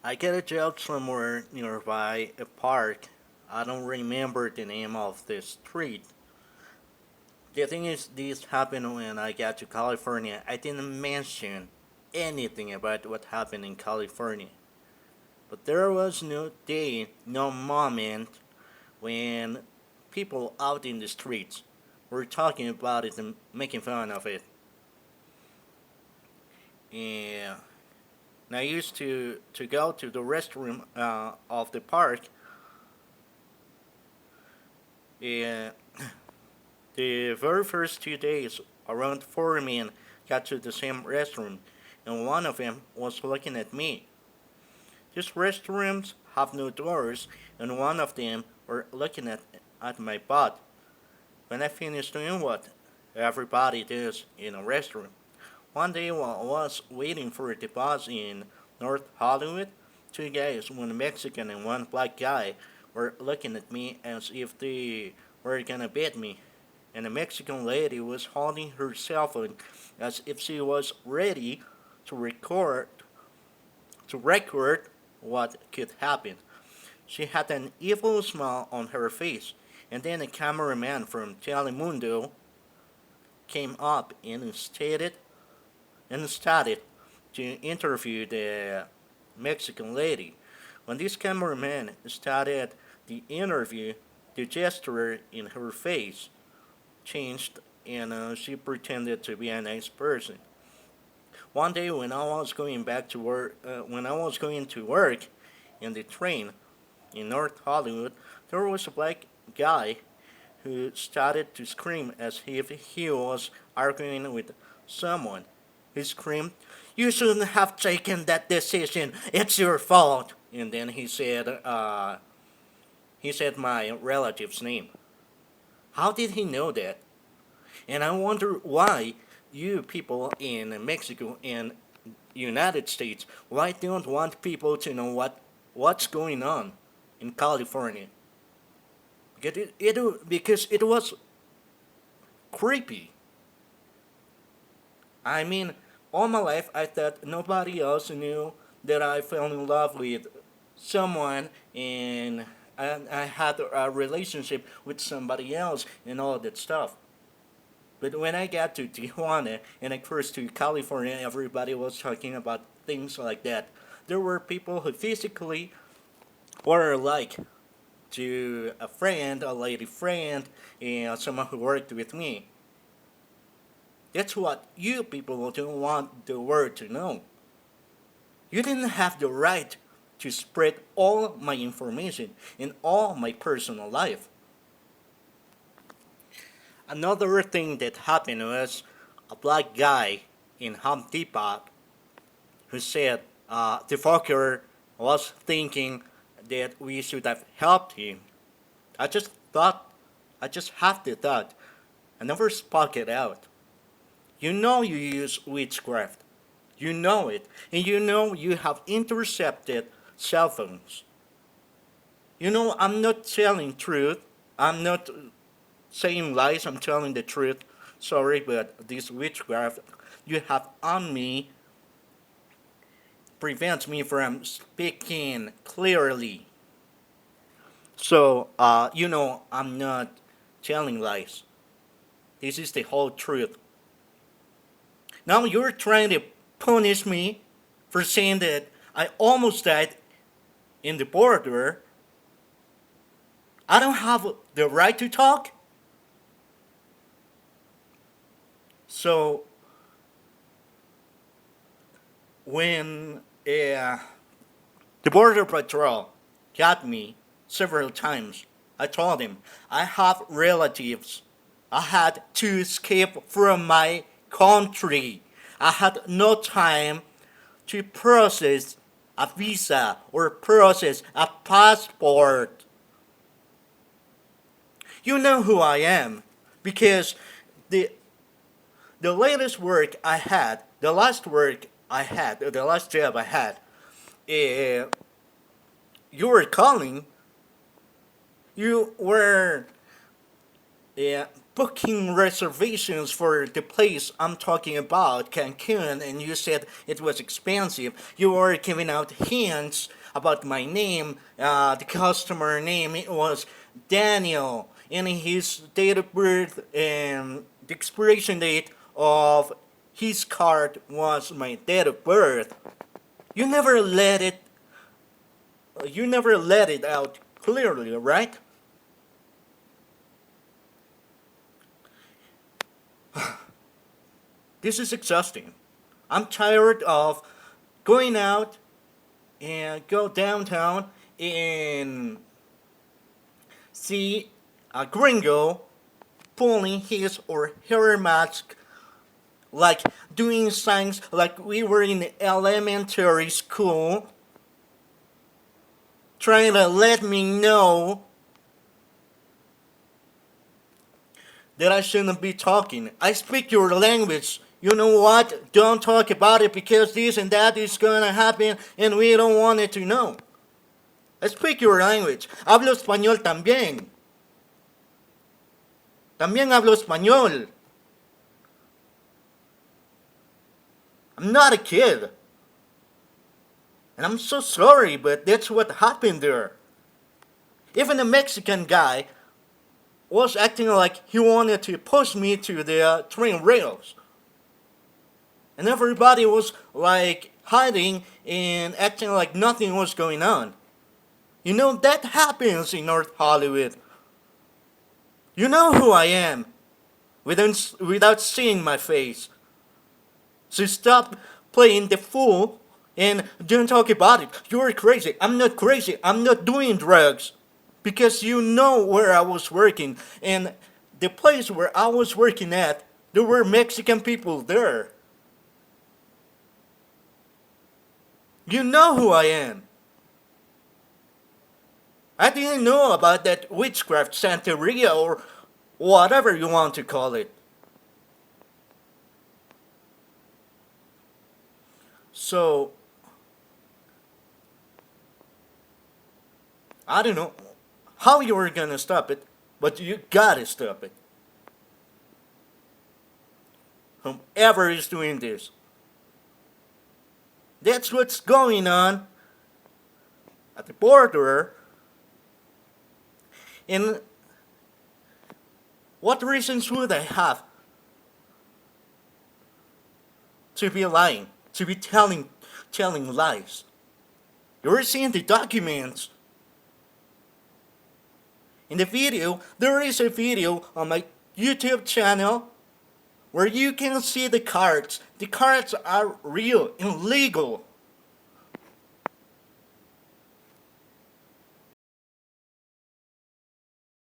I get a job somewhere nearby a park. I don't remember the name of the street. The thing is, this happened when I got to California. I didn't mention anything about what happened in California. But there was no day, no moment when people out in the streets were talking about it and making fun of it. And I used to go to the restroom of the park. And the very first 2 days, around 4 men got to the same restroom, and one of them was looking at me. These restrooms have no doors, and one of them were looking at my butt. When I finished doing what everybody does in a restroom, one day while I was waiting for the bus in North Hollywood, two guys, one Mexican and one black guy, were looking at me as if they were gonna beat me. And the Mexican lady was holding her cell phone as if she was ready to record what could happen. She had an evil smile on her face, and then a cameraman from Telemundo came up and started to interview the Mexican lady. When this cameraman started the interview, the gesture in her face changed, and she pretended to be a nice person. One day when I was going to work in the train in North Hollywood, there was a black guy who started to scream as if he was arguing with someone. He screamed, "You shouldn't have taken that decision. It's your fault." And then he said my relative's name. How did he know that? And I wonder why you people in Mexico and United States why don't want people to know what's going on in California. Because it was creepy. I mean, all my life I thought nobody else knew that I fell in love with someone and I had a relationship with somebody else and all that stuff. But when I got to Tijuana and I first to California, everybody was talking about things like that. There were people who physically were like to a friend, a lady friend, and someone who worked with me. That's what you people don't want the world to know. You didn't have the right to spread all my information in all my personal life. Another thing that happened was a black guy in Home Depot who said the fucker was thinking that we should have helped him. I just thought, I just have the thought. I never spoke it out. You know you use witchcraft. You know it. And you know you have intercepted cell phones. You know I'm not telling truth. I'm not saying lies. I'm telling the truth. Sorry, but this witchcraft you have on me prevents me from speaking clearly. So, I'm not telling lies. This is the whole truth. Now you're trying to punish me for saying that I almost died in the border. I don't have the right to talk. So, when the Border Patrol got me several times, I told him I have relatives. I had to escape from my country. I had no time to process a visa or process a passport. You know who I am because the the latest work I had, the last job I had, uh, you were calling, you were booking reservations for the place I'm talking about, Cancun, and you said it was expensive. You were giving out hints about my name, the customer name. It was Daniel, and his date of birth and the expiration date of his card was my date of birth. You never let it. You never let it out clearly, right? This is exhausting. I'm tired of going out and go downtown and see a gringo pulling his or her mask, like doing signs like we were in elementary school, trying to let me know that I shouldn't be talking. I speak your language. You know what? Don't talk about it because this and that is gonna happen and we don't want it to know. I speak your language. Hablo español también. También hablo español. I'm not a kid. And I'm so sorry, but that's what happened there. Even the Mexican guy was acting like he wanted to push me to the train rails. And everybody was like hiding and acting like nothing was going on. You know, that happens in North Hollywood. You know who I am without seeing my face. So stop playing the fool and don't talk about it. You're crazy. I'm not crazy. I'm not doing drugs. Because you know where I was working. And the place where I was working at, there were Mexican people there. You know who I am. I didn't know about that witchcraft Santeria or whatever you want to call it. So, I don't know how you were gonna stop it, but you gotta stop it. Whomever is doing this. That's what's going on at the border. And what reasons would I have to be lying, to be telling lies? You're seeing the documents. In the video, there is a video on my YouTube channel where you can see the cards. The cards are real and legal.